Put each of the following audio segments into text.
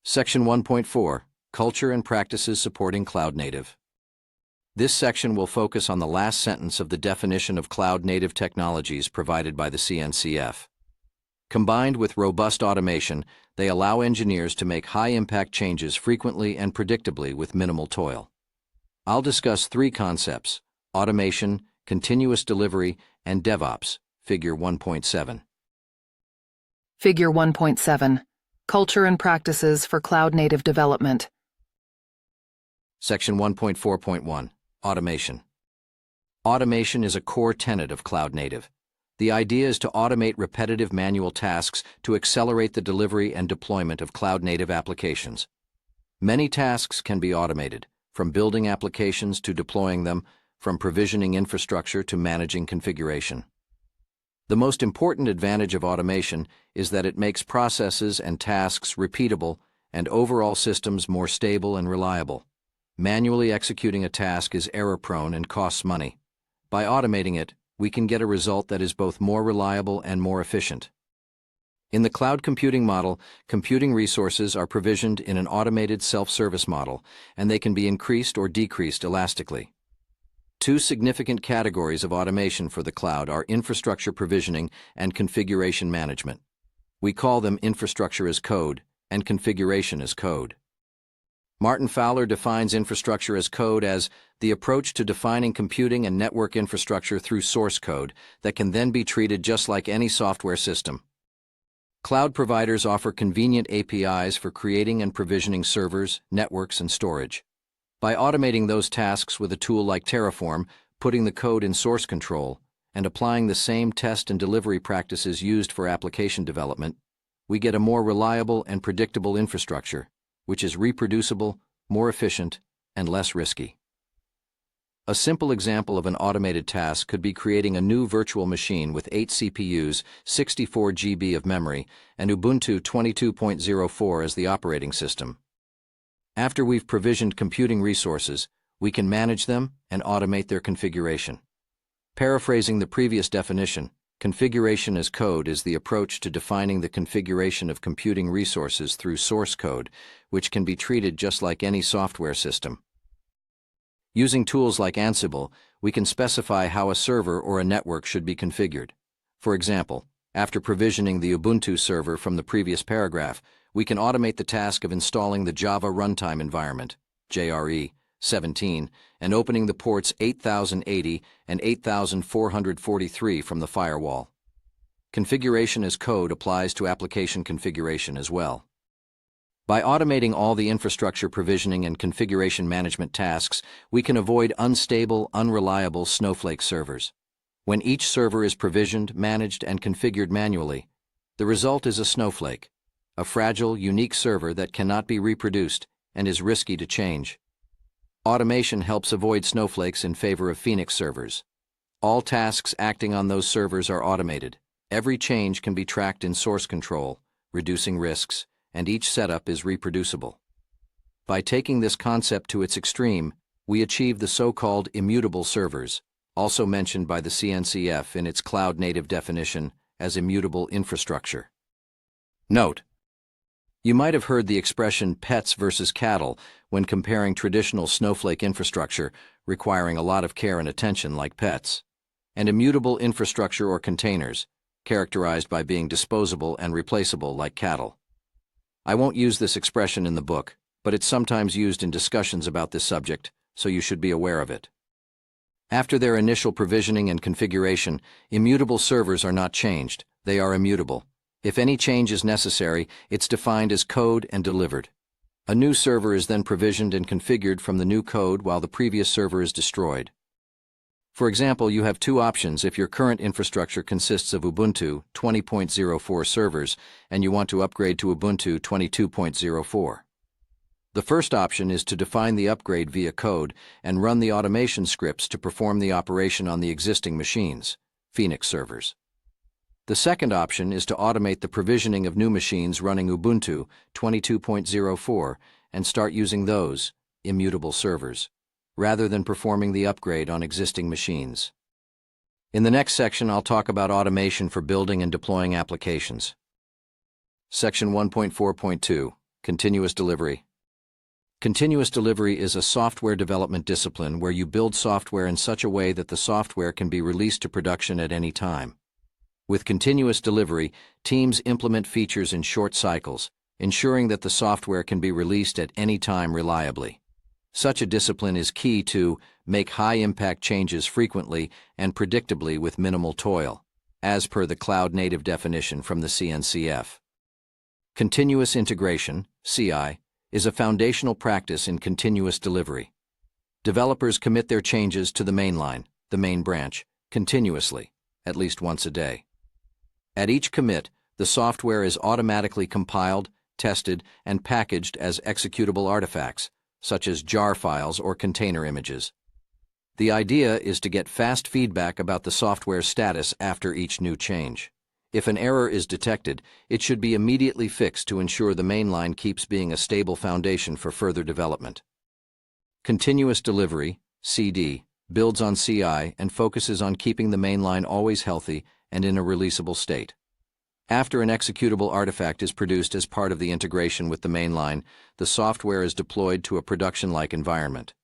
Section 1.4, Culture and Practices Supporting Cloud Native. This section will focus on the last sentence of the definition of cloud-native technologies provided by the CNCF. Combined with robust automation, they allow engineers to make high-impact changes frequently and predictably with minimal toil. I'll discuss three concepts: automation, continuous delivery, and DevOps, Figure 1.7. Figure 1.7, Culture and Practices for Cloud-Native Development. Section 1.4.1, Automation. Automation is a core tenet of Cloud Native. The idea is to automate repetitive manual tasks to accelerate the delivery and deployment of cloud-native applications. Many tasks can be automated, from building applications to deploying them, from provisioning infrastructure to managing configuration. The most important advantage of automation is that it makes processes and tasks repeatable and overall systems more stable and reliable. Manually executing a task is error-prone and costs money. By automating it, we can get a result that is both more reliable and more efficient. In the cloud computing model, computing resources are provisioned in an automated self-service model, and they can be increased or decreased elastically. Two significant categories of automation for the cloud are infrastructure provisioning and configuration management. We call them infrastructure as code and configuration as code. Martin Fowler defines infrastructure as code as the approach to defining computing and network infrastructure through source code that can then be treated just like any software system. Cloud providers offer convenient APIs for creating and provisioning servers, networks, and storage. By automating those tasks with a tool like Terraform, putting the code in source control, and applying the same test and delivery practices used for application development, we get a more reliable and predictable infrastructure, which is reproducible, more efficient, and less risky. A simple example of an automated task could be creating a new virtual machine with 8 CPUs, 64 GB of memory, and Ubuntu 22.04 as the operating system. After we've provisioned computing resources, we can manage them and automate their configuration. Paraphrasing the previous definition, configuration as code is the approach to defining the configuration of computing resources through source code, which can be treated just like any software system. Using tools like Ansible, we can specify how a server or a network should be configured. For example, after provisioning the Ubuntu server from the previous paragraph, we can automate the task of installing the Java Runtime Environment, JRE, 17, and opening the ports 8080 and 8443 from the firewall. Configuration as code applies to application configuration as well. By automating all the infrastructure provisioning and configuration management tasks, we can avoid unstable, unreliable Snowflake servers. When each server is provisioned, managed, and configured manually, the result is a snowflake, a fragile, unique server that cannot be reproduced and is risky to change. Automation helps avoid snowflakes in favor of Phoenix servers. All tasks acting on those servers are automated. Every change can be tracked in source control, reducing risks, and each setup is reproducible. By taking this concept to its extreme, we achieve the so-called immutable servers, also mentioned by the CNCF in its cloud-native definition as immutable infrastructure. Note: you might have heard the expression pets versus cattle when comparing traditional Snowflake infrastructure requiring a lot of care and attention like pets, and immutable infrastructure or containers, characterized by being disposable and replaceable like cattle. I won't use this expression in the book, but it's sometimes used in discussions about this subject, so you should be aware of it. After their initial provisioning and configuration, immutable servers are not changed, they are immutable. If any change is necessary, it's defined as code and delivered. A new server is then provisioned and configured from the new code while the previous server is destroyed. For example, you have two options if your current infrastructure consists of Ubuntu 20.04 servers and you want to upgrade to Ubuntu 22.04. The first option is to define the upgrade via code and run the automation scripts to perform the operation on the existing machines, Phoenix servers. The second option is to automate the provisioning of new machines running Ubuntu 22.04 and start using those, immutable servers, rather than performing the upgrade on existing machines. In the next section, I'll talk about automation for building and deploying applications. Section 1.4.2, Continuous delivery. Continuous delivery is a software development discipline where you build software in such a way that the software can be released to production at any time. With continuous delivery, teams implement features in short cycles, ensuring that the software can be released at any time reliably. Such a discipline is key to make high-impact changes frequently and predictably with minimal toil, as per the cloud-native definition from the CNCF. Continuous integration, CI, is a foundational practice in continuous delivery. Developers commit their changes to the mainline, the main branch, continuously, at least once a day. At each commit, the software is automatically compiled, tested, and packaged as executable artifacts, such as jar files or container images. The idea is to get fast feedback about the software's status after each new change. If an error is detected, it should be immediately fixed to ensure the mainline keeps being a stable foundation for further development. Continuous delivery, CD, builds on CI and focuses on keeping the mainline always healthy and in a releasable state. After an executable artifact is produced as part of the integration with the mainline, the software is deployed to a production-like environment.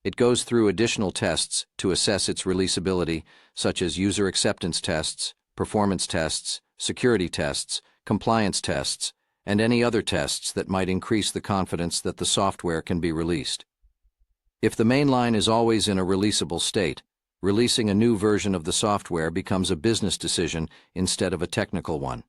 It goes through additional tests to assess its releasability, such as user acceptance tests, performance tests, security tests, compliance tests, and any other tests that might increase the confidence that the software can be released. If the mainline is always in a releasable state, releasing a new version of the software becomes a business decision instead of a technical one.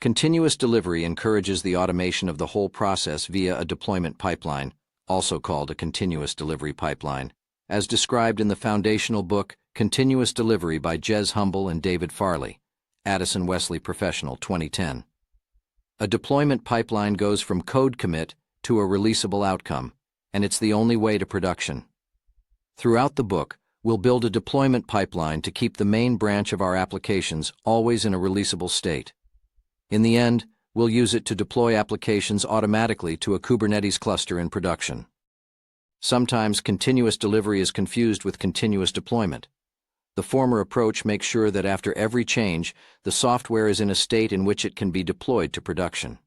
Continuous delivery encourages the automation of the whole process via a deployment pipeline, also called a continuous delivery pipeline, as described in the foundational book Continuous Delivery by Jez Humble and David Farley, Addison Wesley Professional, 2010. A deployment pipeline goes from code commit to a releasable outcome, and it's the only way to production. Throughout the book, we'll build a deployment pipeline to keep the main branch of our applications always in a releasable state. In the end, we'll use it to deploy applications automatically to a Kubernetes cluster in production. Sometimes continuous delivery is confused with continuous deployment. The former approach makes sure that after every change, the software is in a state in which it can be deployed to production.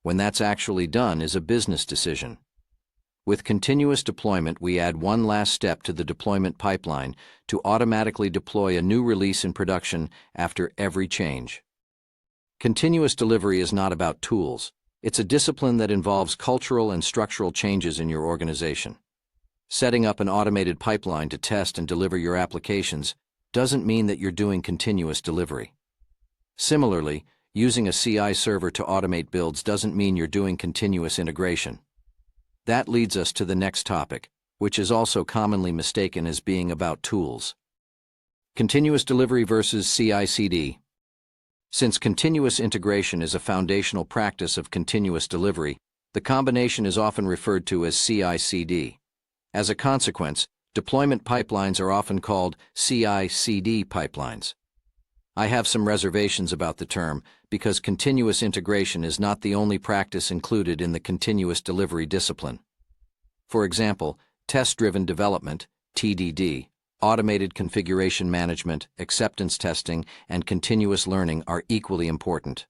When that's actually done is a business decision. With continuous deployment, we add one last step to the deployment pipeline to automatically deploy a new release in production after every change. Continuous delivery is not about tools. It's a discipline that involves cultural and structural changes in your organization. Setting up an automated pipeline to test and deliver your applications doesn't mean that you're doing continuous delivery. Similarly, using a CI server to automate builds doesn't mean you're doing continuous integration. That leads us to the next topic, which is also commonly mistaken as being about tools. Continuous delivery versus CI/CD. Since continuous integration is a foundational practice of continuous delivery, the combination is often referred to as CI/CD. As a consequence, deployment pipelines are often called CI/CD pipelines. I have some reservations about the term because continuous integration is not the only practice included in the continuous delivery discipline. For example, test-driven development, TDD, automated configuration management, acceptance testing, and continuous learning are equally important.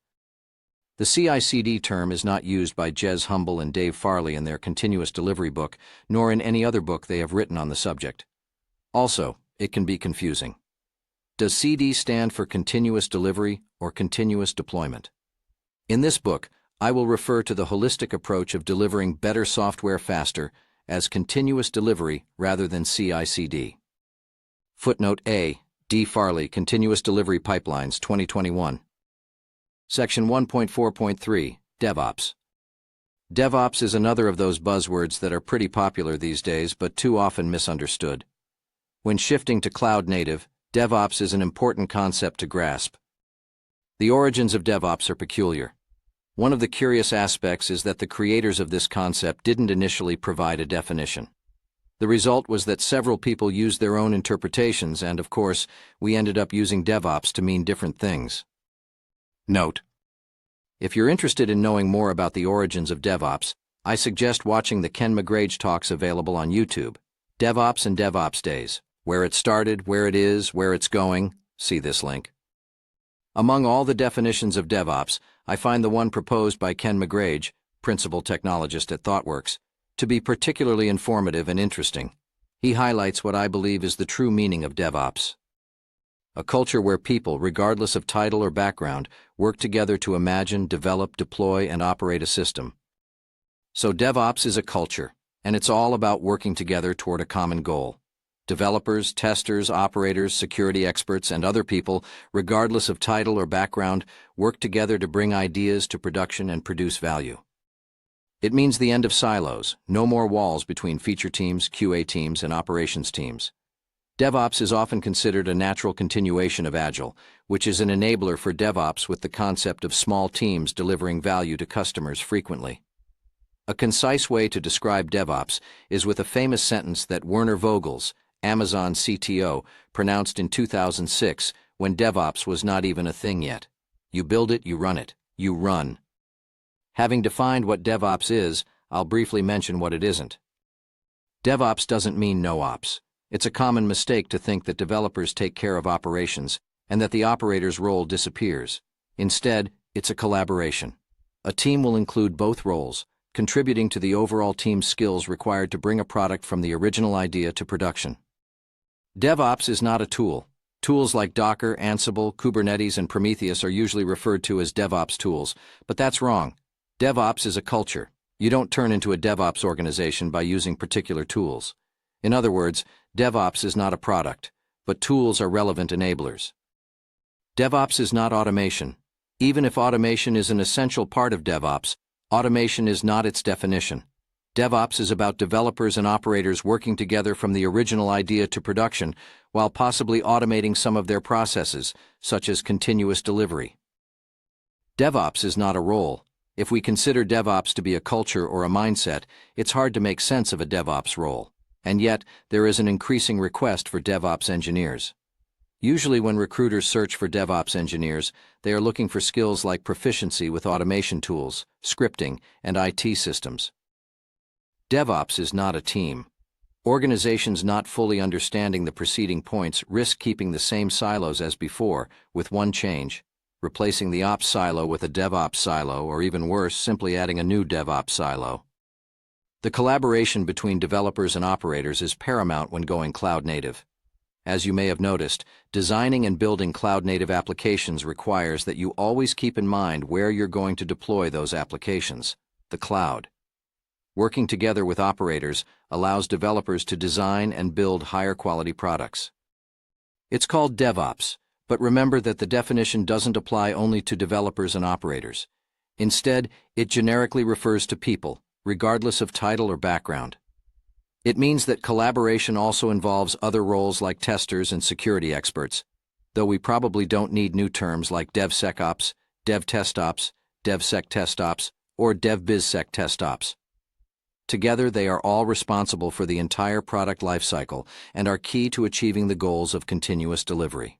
The CI/CD term is not used by Jez Humble and Dave Farley in their continuous delivery book, nor in any other book they have written on the subject. Also, it can be confusing. Does CD stand for continuous delivery or continuous deployment? In this book, I will refer to the holistic approach of delivering better software faster as continuous delivery rather than CI/CD. Footnote A, D. Farley, Continuous Delivery Pipelines, 2021. Section 1.4.3, DevOps. DevOps is another of those buzzwords that are pretty popular these days but too often misunderstood. When shifting to cloud native, DevOps is an important concept to grasp. The origins of DevOps are peculiar. One of the curious aspects is that the creators of this concept didn't initially provide a definition. The result was that several people used their own interpretations and, of course, we ended up using DevOps to mean different things. Note: if you're interested in knowing more about the origins of DevOps, I suggest watching the Ken McGrage talks available on YouTube, DevOps and DevOps Days, where it started, where it is, where it's going. See this link. Among all the definitions of DevOps, I find the one proposed by Ken McGrage, principal technologist at ThoughtWorks, to be particularly informative and interesting. He highlights what I believe is the true meaning of DevOps. A culture where people, regardless of title or background, work together to imagine, develop, deploy, and operate a system. So DevOps is a culture, and it's all about working together toward a common goal. Developers, testers, operators, security experts, and other people, regardless of title or background, work together to bring ideas to production and produce value. It means the end of silos, no more walls between feature teams, QA teams, and operations teams. DevOps is often considered a natural continuation of Agile, which is an enabler for DevOps with the concept of small teams delivering value to customers frequently. A concise way to describe DevOps is with a famous sentence that Werner Vogels, Amazon CTO, pronounced in 2006 when DevOps was not even a thing yet. You build it, you run it, you run. Having defined what DevOps is, I'll briefly mention what it isn't. DevOps doesn't mean no ops. It's a common mistake to think that developers take care of operations and that the operator's role disappears. Instead, it's a collaboration. A team will include both roles, contributing to the overall team's skills required to bring a product from the original idea to production. DevOps is not a tool. Tools like Docker, Ansible, Kubernetes, and Prometheus are usually referred to as DevOps tools, but that's wrong. DevOps is a culture. You don't turn into a DevOps organization by using particular tools. In other words, DevOps is not a product, but tools are relevant enablers. DevOps is not automation. Even if automation is an essential part of DevOps, automation is not its definition. DevOps is about developers and operators working together from the original idea to production, while possibly automating some of their processes, such as continuous delivery. DevOps is not a role. If we consider DevOps to be a culture or a mindset, it's hard to make sense of a DevOps role. And yet, there is an increasing request for DevOps engineers. Usually when recruiters search for DevOps engineers, they are looking for skills like proficiency with automation tools, scripting, and IT systems. DevOps is not a team. Organizations not fully understanding the preceding points risk keeping the same silos as before, with one change: replacing the ops silo with a DevOps silo, or even worse, simply adding a new DevOps silo. The collaboration between developers and operators is paramount when going cloud native. As you may have noticed, designing and building cloud-native applications requires that you always keep in mind where you're going to deploy those applications: the cloud. Working together with operators allows developers to design and build higher-quality products. It's called DevOps, but remember that the definition doesn't apply only to developers and operators. Instead, it generically refers to people, regardless of title or background. It means that collaboration also involves other roles like testers and security experts, though we probably don't need new terms like DevSecOps, DevTestOps, DevSecTestOps, or DevBizSecTestOps. Together, they are all responsible for the entire product lifecycle and are key to achieving the goals of continuous delivery.